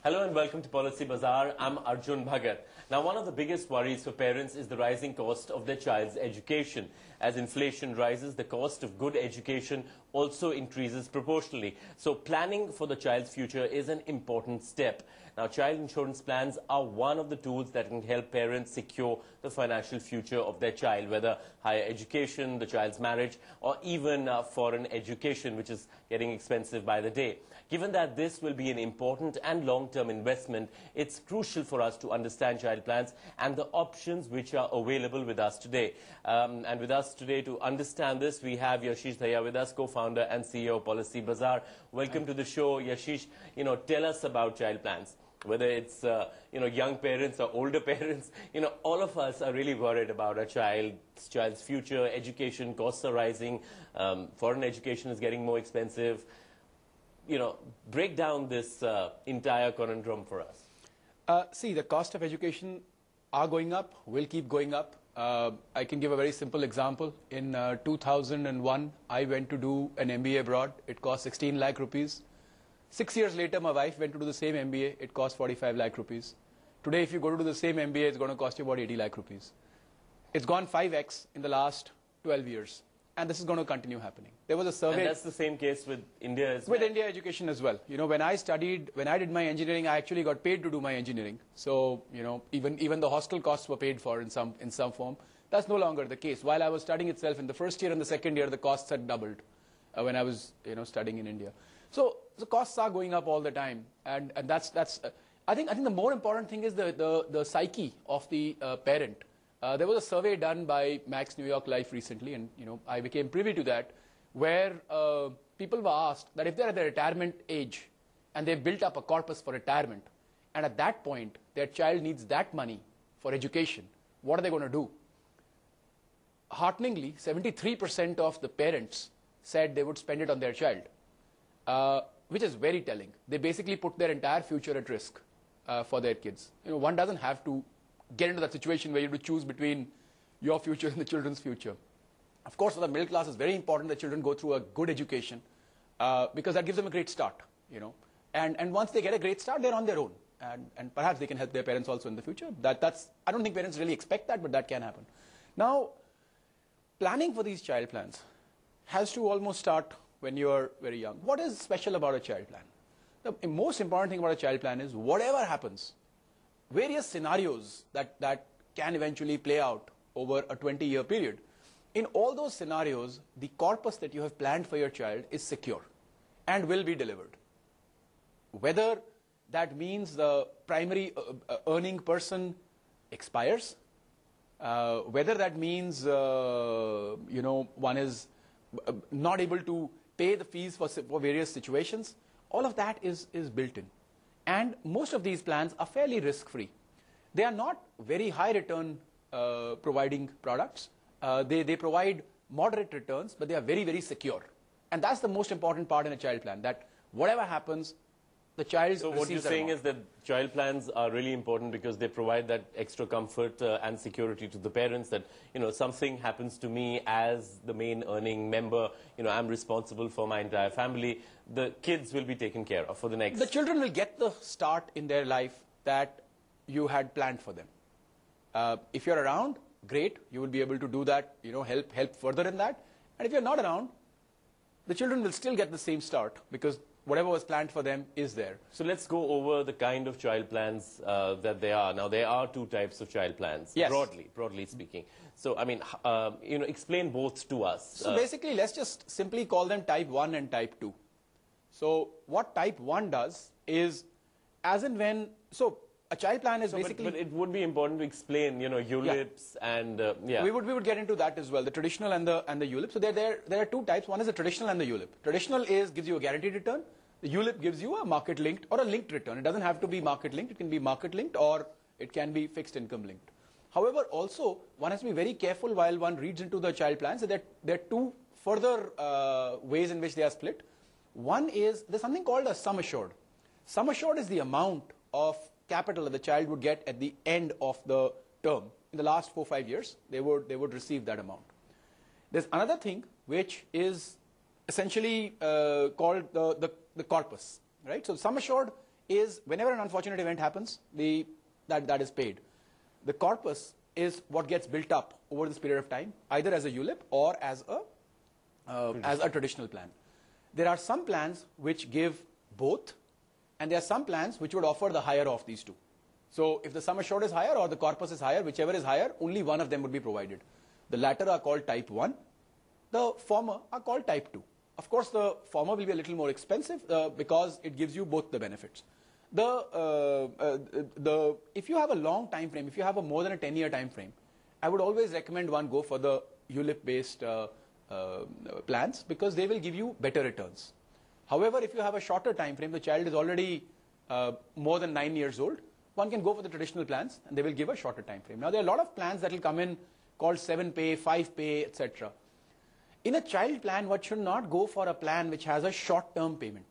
Hello and welcome to Policy Bazaar. I'm Arjun Bhagat. Now, one of the biggest worries for parents is the rising cost of their child's education. As inflation rises, the cost of good education also increases proportionally. So planning for the child's future is an important step. Now, child insurance plans are one of the tools that can help parents secure the financial future of their child, whether higher education, the child's marriage, or even foreign education, which is getting expensive by the day. Given that this will be an important and long-term investment, it's crucial for us to understand child plans and the options which are available with us today. And with us today to understand this, we have Yashish Dhaya with us, co-founder and CEO of PolicyBazaar. Welcome to the show, Yashish. Tell us about child plans. Whether it's young parents or older parents, all of us are really worried about our child's future. Education costs are rising, foreign education is getting more expensive. Break down this entire conundrum for us. See, the cost of education are going up, will keep going up. I can give a very simple example. In 2001, I went to do an MBA abroad. It cost 16 lakh rupees. 6 years later, my wife went to do the same MBA. It cost 45 lakh rupees. Today, if you go to do the same MBA, it's going to cost you about 80 lakh rupees. It's gone 5x in the last 12 years. And this is going to continue happening. There was a survey. And that's the same case with India as well? With India education as well. When I did my engineering, I actually got paid to do my engineering. So, even the hostel costs were paid for in some form. That's no longer the case. While I was studying itself in the first year and the second year, the costs had doubled when I was, studying in India. So the costs are going up all the time. And that's I think the more important thing is the psyche of the parent. There was a survey done by Max New York Life recently, and I became privy to that, where people were asked that if they're at their retirement age and they've built up a corpus for retirement, and at that point their child needs that money for education, what are they going to do? Hearteningly, 73% of the parents said they would spend it on their child, which is very telling. They basically put their entire future at risk for their kids. One doesn't have to get into that situation where you have to choose between your future and the children's future. Of course, for the middle class, it's very important that children go through a good education because that gives them a great start. And once they get a great start, they're on their own. And perhaps they can help their parents also in the future. I don't think parents really expect that, but that can happen. Now, planning for these child plans has to almost start when you're very young. What is special about a child plan? The most important thing about a child plan is whatever happens, various scenarios that can eventually play out over a 20-year period. In all those scenarios, the corpus that you have planned for your child is secure and will be delivered. Whether that means the primary earning person expires, whether that means one is not able to pay the fees for various situations, all of that is built in. And most of these plans are fairly risk-free. They are not very high return providing products. They provide moderate returns, but they are very, very secure. And that's the most important part in a child plan, that whatever happens, the child So what you're saying is that child plans are really important because they provide that extra comfort and security to the parents that, something happens to me as the main earning member, I'm responsible for my entire family. The kids will be taken care of for the next... The children will get the start in their life that you had planned for them. If you're around, great, you will be able to do that, help further in that. And if you're not around, the children will still get the same start because whatever was planned for them is there. So let's go over the kind of child plans that there are. Now, there are two types of child plans, yes. broadly speaking. So, explain both to us. So basically, let's just simply call them type 1 and type 2. So what type 1 does is, as and when, so a child plan is basically... But it would be important to explain, ULIPs and, yeah. We would get into that as well, the traditional and the ULIP. So there are two types. One is the traditional and the ULIP. Traditional gives you a guaranteed return. The ULIP gives you a market-linked or a linked return. It doesn't have to be market-linked. It can be market-linked or it can be fixed income-linked. However, also, one has to be very careful while one reads into the child plans that there are two further ways in which they are split. One is, there's something called a sum assured. Sum assured is the amount of capital that the child would get at the end of the term. In the last 4 or 5 years, they would receive that amount. There's another thing which is essentially called the corpus, right? So sum assured is whenever an unfortunate event happens, that is paid. The corpus is what gets built up over this period of time, either as a ULIP or as a traditional plan. There are some plans which give both, and there are some plans which would offer the higher of these two. So if the sum assured is higher or the corpus is higher, whichever is higher, only one of them would be provided. The latter are called type 1. The former are called type 2. Of course, the former will be a little more expensive because it gives you both the benefits. If you have a long time frame, if you have a more than a 10-year time frame, I would always recommend one go for the ULIP-based plans because they will give you better returns. However, if you have a shorter time frame, the child is already more than 9 years old, one can go for the traditional plans and they will give a shorter time frame. Now, there are a lot of plans that will come in called 7-pay, 5-pay, etc. In a child plan, one should not go for a plan which has a short-term payment.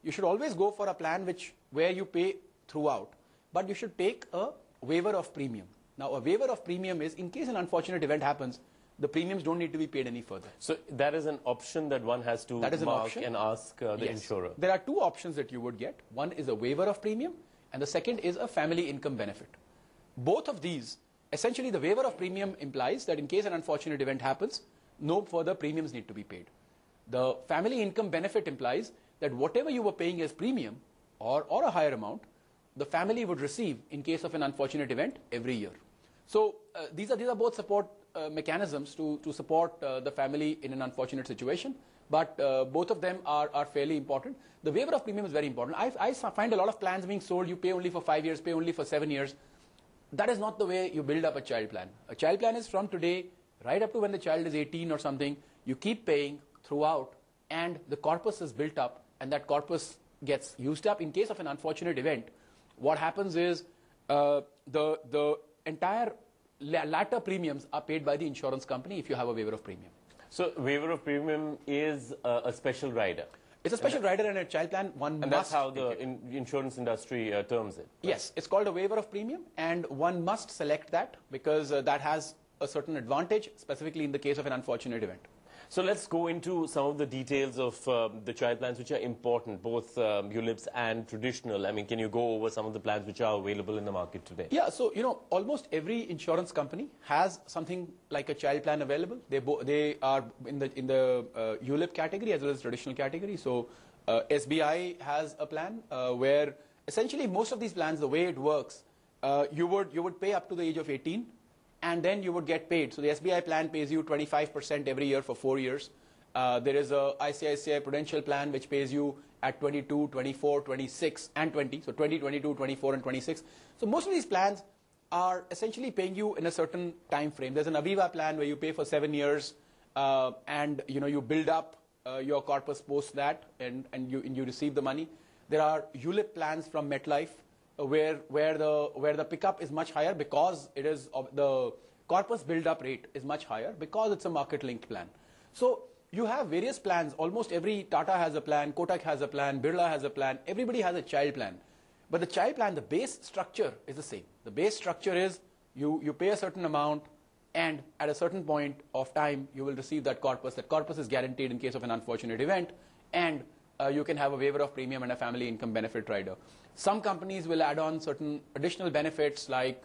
You should always go for a plan where you pay throughout, but you should take a waiver of premium. Now, a waiver of premium is in case an unfortunate event happens, the premiums don't need to be paid any further. So that is an option that one has to mark and ask the insurer. There are two options that you would get. One is a waiver of premium, and the second is a family income benefit. Both of these, essentially the waiver of premium implies that in case an unfortunate event happens, no further premiums need to be paid. The family income benefit implies that whatever you were paying as premium or a higher amount, the family would receive in case of an unfortunate event every year. So these are both support mechanisms to support the family in an unfortunate situation, but both of them are fairly important. The waiver of premium is very important. I find a lot of plans being sold, you pay only for 5 years, pay only for 7 years. That is not the way you build up a child plan. A child plan is from today right up to when the child is 18 or something. You keep paying throughout and the corpus is built up and that corpus gets used up. In case of an unfortunate event, what happens is the entire latter premiums are paid by the insurance company if you have a waiver of premium. So waiver of premium is a special rider. It's a special rider in a child plan. And that's how the insurance industry terms it. Right? Yes, it's called a waiver of premium, and one must select that because that has a certain advantage, specifically in the case of an unfortunate event. So let's go into some of the details of the child plans which are important, both ULIPs and traditional. I mean, can you go over some of the plans which are available in the market today? Yeah, so almost every insurance company has something like a child plan available. They are in the ULIP category as well as traditional category. So SBI has a plan where essentially most of these plans, the way it works, you would pay up to the age of 18. And then you would get paid. So the SBI plan pays you 25% every year for 4 years. There is a ICICI Prudential plan which pays you at 22, 24, 26, and 20. So 20, 22, 24, and 26. So most of these plans are essentially paying you in a certain time frame. There's an Aviva plan where you pay for 7 years, and you build up your corpus post that, and you receive the money. There are ULIP plans from MetLife, where the pickup is much higher because it is the corpus build-up rate is much higher because it's a market-linked plan. So you have various plans. Almost every Tata has a plan, Kotak has a plan, Birla has a plan. Everybody has a child plan. But the child plan, the base structure is the same. The base structure is you pay a certain amount, and at a certain point of time, you will receive that corpus. That corpus is guaranteed in case of an unfortunate event, and you can have a waiver of premium and a family income benefit rider. Some companies will add on certain additional benefits like,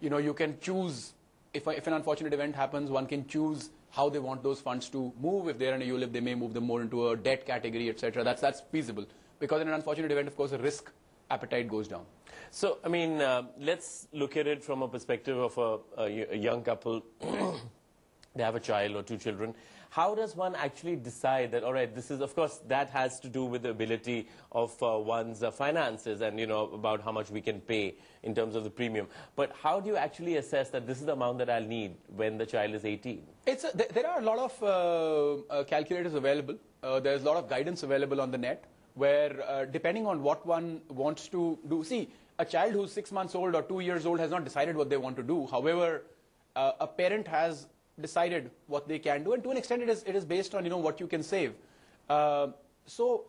you can choose, if an unfortunate event happens, one can choose how they want those funds to move. If they're in a ULIP, they may move them more into a debt category, etc. That's feasible. Because in an unfortunate event, of course, the risk appetite goes down. So, I mean, let's look at it from a perspective of a young couple. They have a child or 2 children. How does one actually decide that, all right, this is, of course, that has to do with the ability of one's finances and, about how much we can pay in terms of the premium. But how do you actually assess that this is the amount that I'll need when the child is 18? There are a lot of calculators available. There's a lot of guidance available on the net where, depending on what one wants to do, see, a child who's 6 months old or 2 years old has not decided what they want to do. However, a parent has decided what they can do, and to an extent it is based on what you can save. So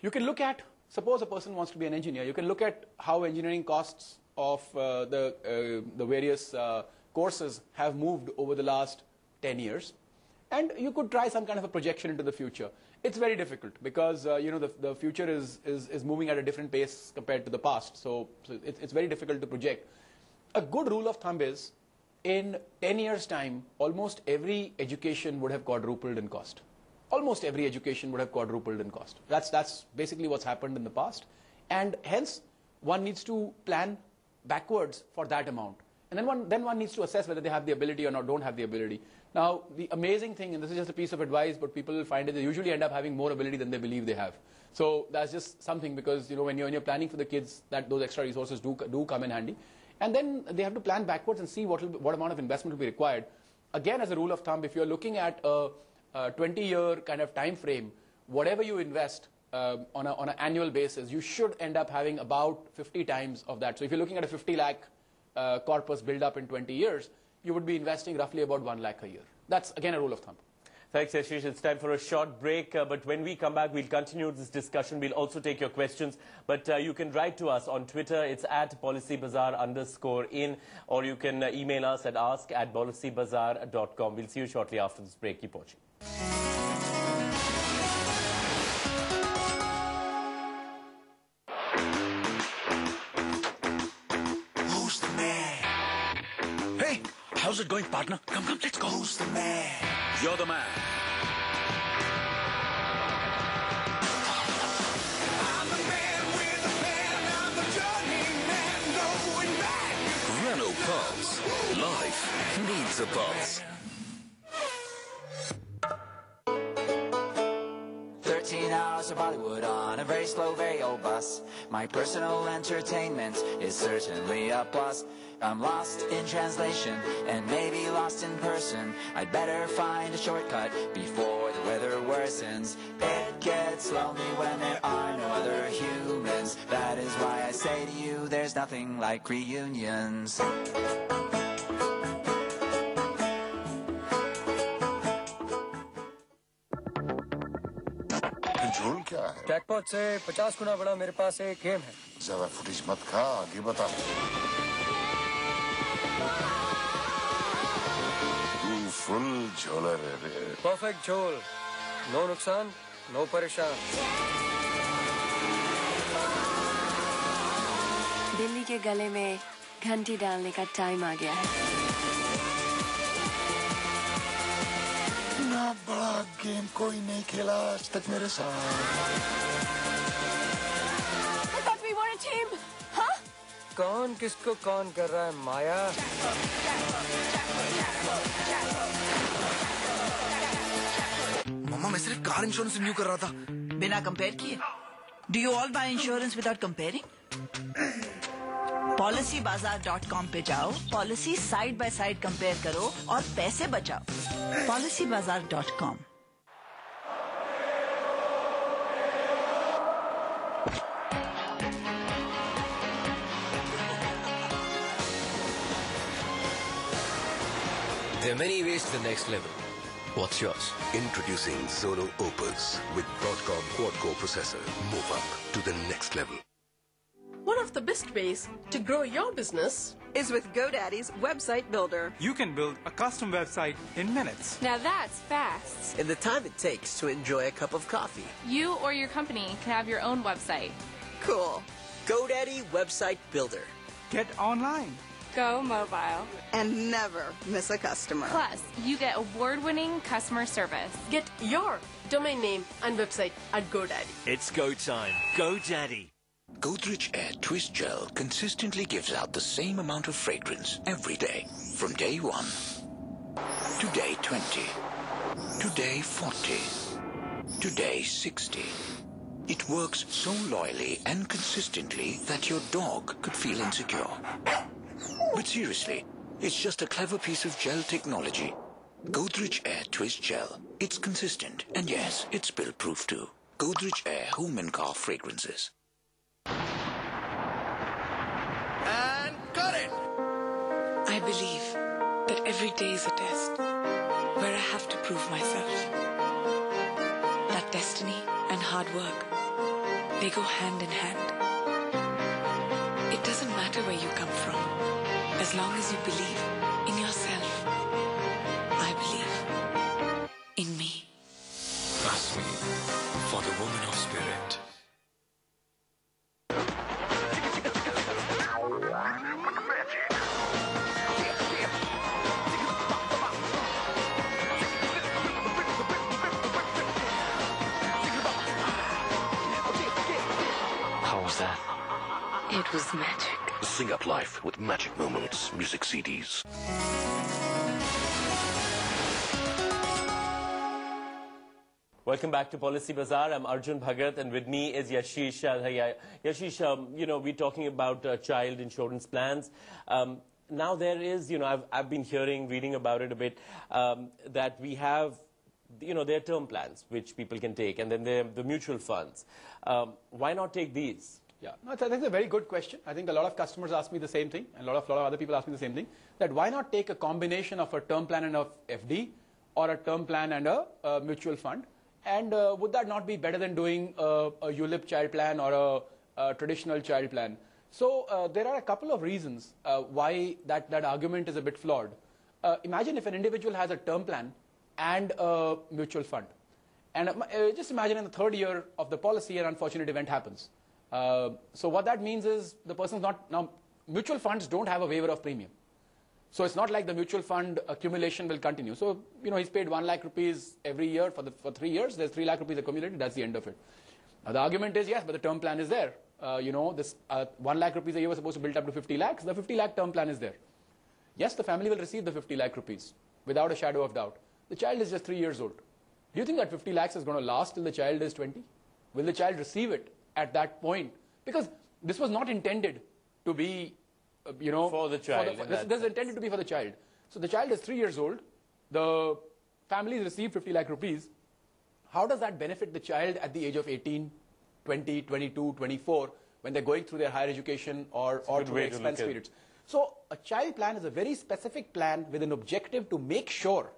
you can look at, suppose a person wants to be an engineer, you can look at how engineering costs of the various courses have moved over the last 10 years, and you could try some kind of a projection into the future. It's very difficult because the future is moving at a different pace compared to the past. So it's very difficult to project. A good rule of thumb is, in 10 years' time, almost every education would have quadrupled in cost. Almost every education would have quadrupled in cost. That's basically what's happened in the past. And hence, one needs to plan backwards for that amount. And then one needs to assess whether they have the ability or not, don't have the ability. Now, the amazing thing, and this is just a piece of advice, but people will find it, they usually end up having more ability than they believe they have. So that's just something, because when you're planning for the kids, that those extra resources do come in handy. And then they have to plan backwards and see what amount of investment will be required. Again, as a rule of thumb, if you're looking at a 20-year kind of time frame, whatever you invest on an annual basis, you should end up having about 50 times of that. So if you're looking at a 50 lakh corpus build up in 20 years, you would be investing roughly about 1 lakh a year. That's, again, a rule of thumb. Thanks, Yashish. It's time for a short break. But when we come back, we'll continue this discussion. We'll also take your questions. But you can write to us on Twitter. It's at PolicyBazaar_in. Or you can email us at ask@PolicyBazaar.com. We'll see you shortly after this break. Keep watching. Who's the man? Hey, how's it going, partner? Come, let's go. Who's the man? You're the man. I'm the man with a plan. I'm the journeyman going back. Renault Pulse. Life needs a pulse. 13 hours of Bollywood on a very slow, very old bus. My personal entertainment is certainly a plus. I'm lost in translation and maybe lost in person. I'd better find a shortcut before the weather worsens. It gets lonely when there are no other humans. That is why I say to you, there's nothing like reunions. Control क्या है? Jackpot से 50 गुना बड़ा मेरे पास एक game है। ज्यादा footage मत खा, आगे बता। तू फुल झोला रे। परफेक्ट झोल, नो नुकसान, नो परेशान। बिल्ली के गले में घंटी डालने का टाइम आ गया है। इतना बड़ा गेम कोई नहीं खेला आज तक मेरे साथ। I thought we were a team, huh? कौन किसको कौन कर रहा है माया? मम्मा, मैं सिर्फ कार इंश्योरेंस रिन्यू कर रहा था। बिना कंपेयर किए? Do you all buy insurance without comparing? PolicyBazaar.com पे जाओ, policy side by side compare करो और पैसे बचाओ। PolicyBazaar.com। There are many ways to the next level. What's yours? Introducing Solo Opus with Broadcom quad-core processor. Move up to the next level. One of the best ways to grow your business is with GoDaddy's Website Builder. You can build a custom website in minutes. Now that's fast. In the time it takes to enjoy a cup of coffee. You or your company can have your own website. Cool. GoDaddy Website Builder. Get online. Go mobile. And never miss a customer. Plus, you get award-winning customer service. Get your domain name and website at GoDaddy. It's go time. GoDaddy. Godrej Air Twist Gel consistently gives out the same amount of fragrance every day. From day 1 to day 20 to day 40 to day 60. It works so loyally and consistently that your dog could feel insecure. But seriously, it's just a clever piece of gel technology. Godrej Air Twist Gel. It's consistent, and yes, it's spill-proof too. Godrej Air Home and Car Fragrances. And cut it! I believe that every day is a test where I have to prove myself. That destiny and hard work, they go hand in hand. It doesn't matter where you come from, as long as you believe in yourself. I believe in me. Trust me. It was magic. Sing up life with Magic Moments music CDs. Welcome back to Policy Bazaar. I'm Arjun Bhagat, and with me is Yashish. Yashish, we're talking about child insurance plans. Now there is, I've been reading about it a bit, that we have, there are term plans which people can take, and then there are the mutual funds. Why not take these? Yeah, no, that's a very good question. I think a lot of customers ask me the same thing, and a lot of other people ask me the same thing, that why not take a combination of a term plan and a FD, or a term plan and a mutual fund? And would that not be better than doing a ULIP child plan or a traditional child plan? So there are a couple of reasons why that argument is a bit flawed. Imagine if an individual has a term plan and a mutual fund. And just imagine in the third year of the policy, an unfortunate event happens. So what that means is the person's not... Now, mutual funds don't have a waiver of premium. So it's not like the mutual fund accumulation will continue. So, he's paid 1 lakh rupees every year for 3 years. There's 3 lakh rupees accumulated. That's the end of it. Now, the argument is, yes, but the term plan is there. This 1 lakh rupees a year was supposed to build up to 50 lakhs. The 50 lakh term plan is there. Yes, the family will receive the 50 lakh rupees without a shadow of doubt. The child is just 3 years old. Do you think that 50 lakhs is going to last till the child is 20? Will the child receive it at that point? Because this was not intended to be... for the child. This is intended to be for the child. So the child is 3 years old. The family receive 50 lakh rupees. How does that benefit the child at the age of 18, 20, 22, 24, when they're going through their higher education or through their expense periods? So a child plan is a very specific plan with an objective to make sure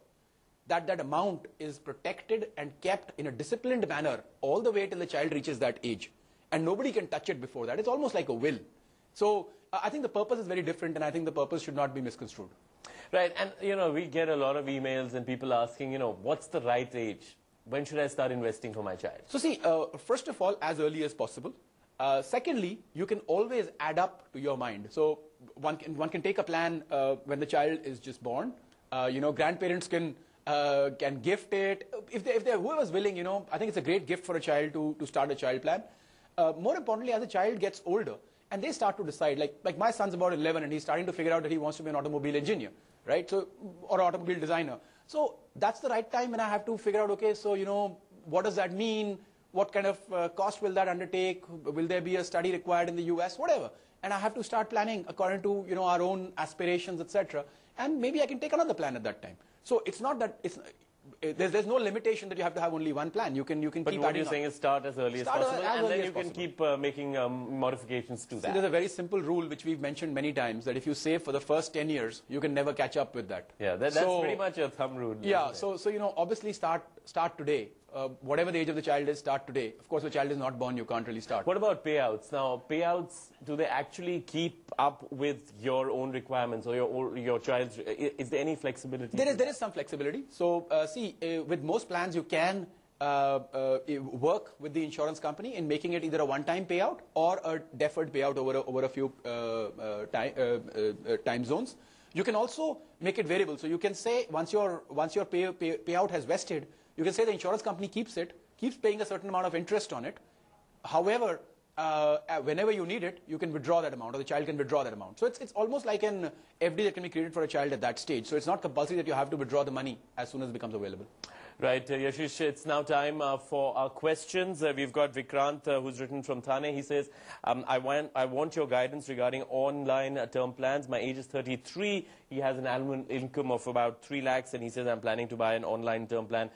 that that amount is protected and kept in a disciplined manner all the way till the child reaches that age. And nobody can touch it before that. It's almost like a will. So I think the purpose is very different, and I think the purpose should not be misconstrued. Right, and we get a lot of emails and people asking, what's the right age? When should I start investing for my child? So see, first of all, as early as possible. Secondly, you can always add up to your mind. So one can take a plan when the child is just born. Grandparents can gift it. If they're whoever's willing, I think it's a great gift for a child to start a child plan. More importantly, as the child gets older, and they start to decide, like my son's about 11 and he's starting to figure out that he wants to be an automobile engineer, right? So, or automobile designer. So that's the right time when I have to figure out, okay, so, what does that mean? What kind of cost will that undertake? Will there be a study required in the US? Whatever. And I have to start planning according to, our own aspirations, etc. And maybe I can take another plan at that time. So it's not that there's no limitation that you have to have only one plan. You can keep But what you're saying is start as early as possible, and then you can keep making modifications to that. There's a very simple rule which we've mentioned many times, that if you save for the first 10 years, you can never catch up with that. Yeah, that's pretty much a thumb rule. Yeah, so obviously start today. Whatever the age of the child is, start today. Of course, if the child is not born, you can't really start. What about payouts? Now, payouts, do they actually keep up with your own requirements or your child's? Is there any flexibility? There is some flexibility. So, with most plans, you can work with the insurance company in making it either a one-time payout or a deferred payout over a few time zones. You can also make it variable. So you can say once your payout has vested, you can say the insurance company keeps paying a certain amount of interest on it. However, whenever you need it, you can withdraw that amount, or the child can withdraw that amount. So it's almost like an FD that can be created for a child at that stage. So it's not compulsory that you have to withdraw the money as soon as it becomes available. Right, Yashish, it's now time for our questions. We've got Vikrant, who's written from Thane. He says, I want your guidance regarding online term plans. My age is 33. He has an annual income of about 3 lakhs, and he says, I'm planning to buy an online term plan,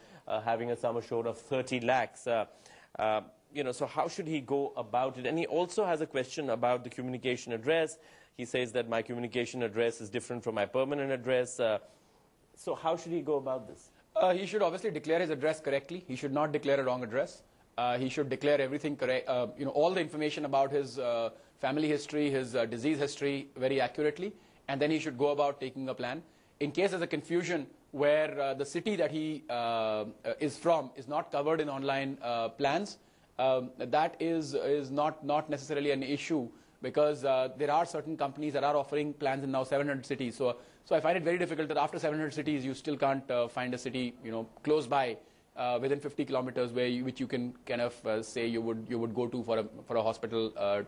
having a sum assured of 30 lakhs. So how should he go about it? And he also has a question about the communication address. He says that my communication address is different from my permanent address. So how should he go about this? He should obviously declare his address correctly. He should not declare a wrong address. He should declare everything correct, all the information about his family history, his disease history very accurately, and then he should go about taking a plan. In case there's a confusion where the city that he is from is not covered in online plans, that is not necessarily an issue, because there are certain companies that are offering plans in now 700 cities. So I find it very difficult that after 700 cities, you still can't find a city close by within 50 kilometers, which you can kind of say you would go to for a hospital,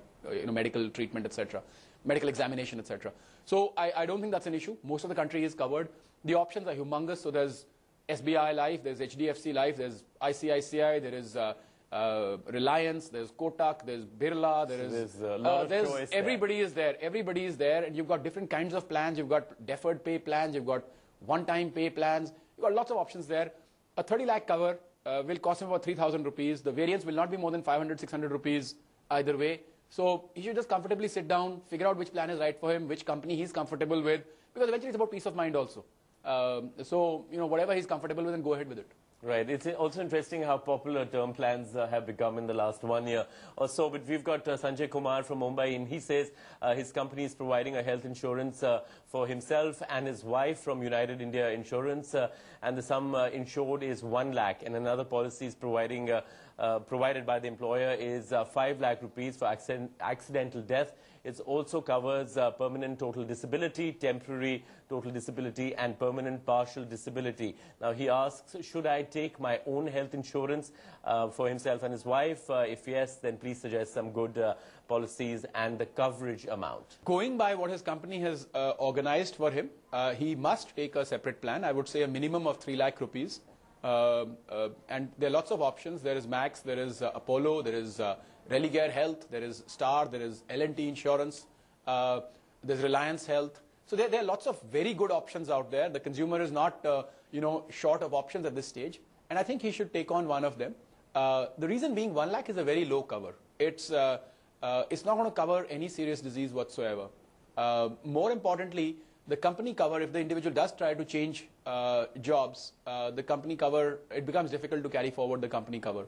medical treatment, etc., medical examination, etc. So I don't think that's an issue. Most of the country is covered. The options are humongous. So there's SBI Life, there's HDFC Life, there's ICICI, there is Reliance, there's Kotak, there's Birla, there's a lot of choice. Everybody is there. Everybody is there, and you've got different kinds of plans. You've got deferred pay plans. You've got one-time pay plans. You've got lots of options there. A 30 lakh cover will cost him about 3,000 rupees. The variance will not be more than 500, 600 rupees either way. So he should just comfortably sit down, figure out which plan is right for him, which company he's comfortable with, because eventually it's about peace of mind also. So, whatever he's comfortable with, and go ahead with it. Right. It's also interesting how popular term plans have become in the last 1 year or so. But we've got Sanjay Kumar from Mumbai, and he says his company is providing a health insurance for himself and his wife from United India Insurance, and the sum insured is 1 lakh. And another policy is provided by the employer is 5 lakh rupees for accidental death. It also covers permanent total disability, temporary total disability, and permanent partial disability. Now he asks, should I take my own health insurance for himself and his wife? If yes, then please suggest some good policies and the coverage amount. Going by what his company has organized for him, he must take a separate plan. I would say a minimum of 3 lakh rupees. And there are lots of options. There is Max, there is Apollo, there is Religare Health, there is Star, there is L&T Insurance, there's Reliance Health. So there are lots of very good options out there. The consumer is not, short of options at this stage. And I think he should take on one of them. The reason being 1 lakh is a very low cover. It's not going to cover any serious disease whatsoever. More importantly, the company cover, if the individual does try to change jobs, the company cover, it becomes difficult to carry forward the company cover.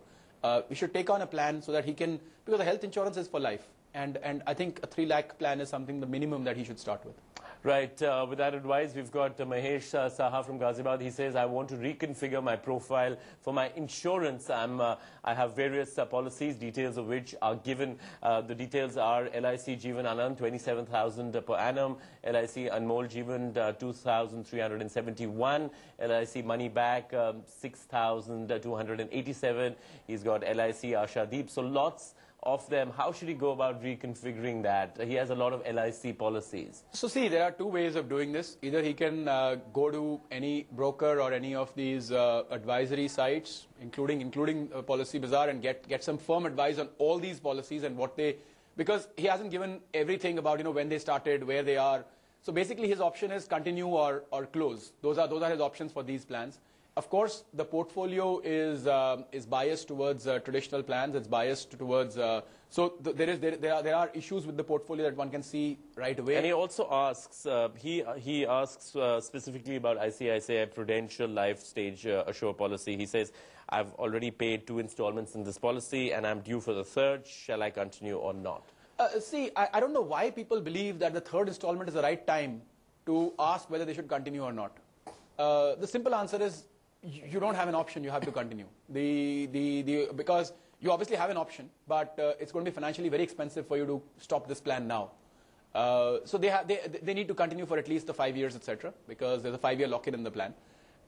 We should take on a plan so that he can, because the health insurance is for life. And I think a 3 lakh plan is something, the minimum that he should start with. Right. With that advice, we've got Mahesh Saha from Ghaziabad. He says, I want to reconfigure my profile for my insurance. I have various policies, details of which are given. The details are LIC Jeevan Anand, 27,000 per annum. LIC Anmol Jeevan, 2,371. LIC Money Back, 6,287. He's got LIC Ashadeep. So lots of them. How should he go about reconfiguring that? He has a lot of LIC policies. So see, there are two ways of doing this. Either he can go to any broker or any of these advisory sites, including PolicyBazaar, and get some firm advice on all these policies and what they, because he hasn't given everything about when they started, where they are. So basically his option is continue or close. Those are his options for these plans. Of course, the portfolio is biased towards traditional plans. It's biased towards there are issues with the portfolio that one can see right away. And he also asks he asks specifically about ICICI Prudential Life Stage Assure policy. He says, I've already paid 2 installments in this policy and I'm due for the third. Shall I continue or not? See, I don't know why people believe that the third installment is the right time to ask whether they should continue or not. The simple answer is, you don't have an option, you have to continue. Because you obviously have an option, but it's going to be financially very expensive for you to stop this plan now. So they need to continue for at least the 5 years, etc., because there's a 5-year lock-in in the plan.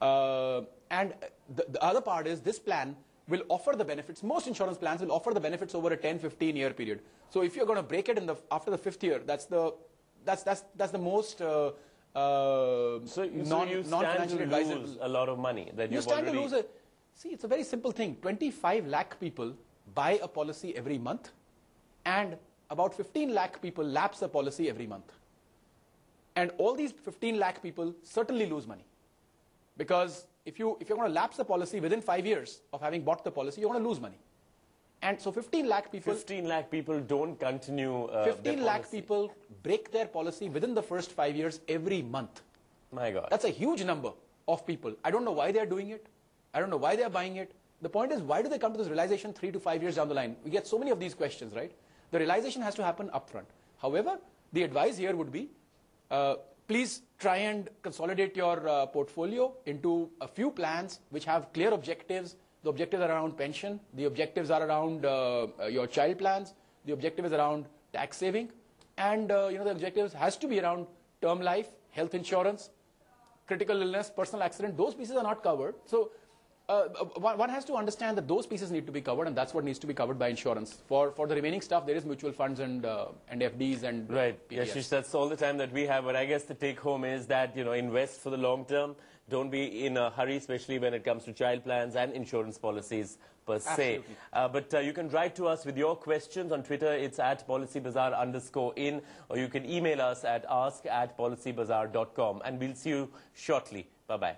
And the other part is, this plan will offer the benefits. Most insurance plans will offer the benefits over a 10-15 year period. So if you're going to break it after the 5th year, that's the most so you stand to lose a lot of money that you've already... You stand to lose See, it's a very simple thing. 25 lakh people buy a policy every month, and about 15 lakh people lapse a policy every month. And all these 15 lakh people certainly lose money. Because if you're going to lapse a policy within 5 years of having bought the policy, you're going to lose money. And so 15 lakh people... 15 lakh people don't continue 15 lakh people break their policy within the first 5 years every month. My God. That's a huge number of people. I don't know why they're doing it. I don't know why they're buying it. The point is, why do they come to this realization 3 to 5 years down the line? We get so many of these questions, right? The realization has to happen upfront. However, the advice here would be, please try and consolidate your portfolio into a few plans which have clear objectives. The objectives are around pension. The objectives are around your child plans. The objective is around tax saving. And the objectives has to be around term life, health insurance, critical illness, personal accident. Those pieces are not covered. So One has to understand that those pieces need to be covered, and that's what needs to be covered by insurance. For the remaining stuff, there is mutual funds and FDs and right. PPS. Yes, that's all the time that we have. But I guess the take home is that, invest for the long term. Don't be in a hurry, especially when it comes to child plans and insurance policies per se. But you can write to us with your questions on Twitter. It's at PolicyBazaar_in, or you can email us at ask@policybazaar.com. And we'll see you shortly. Bye-bye.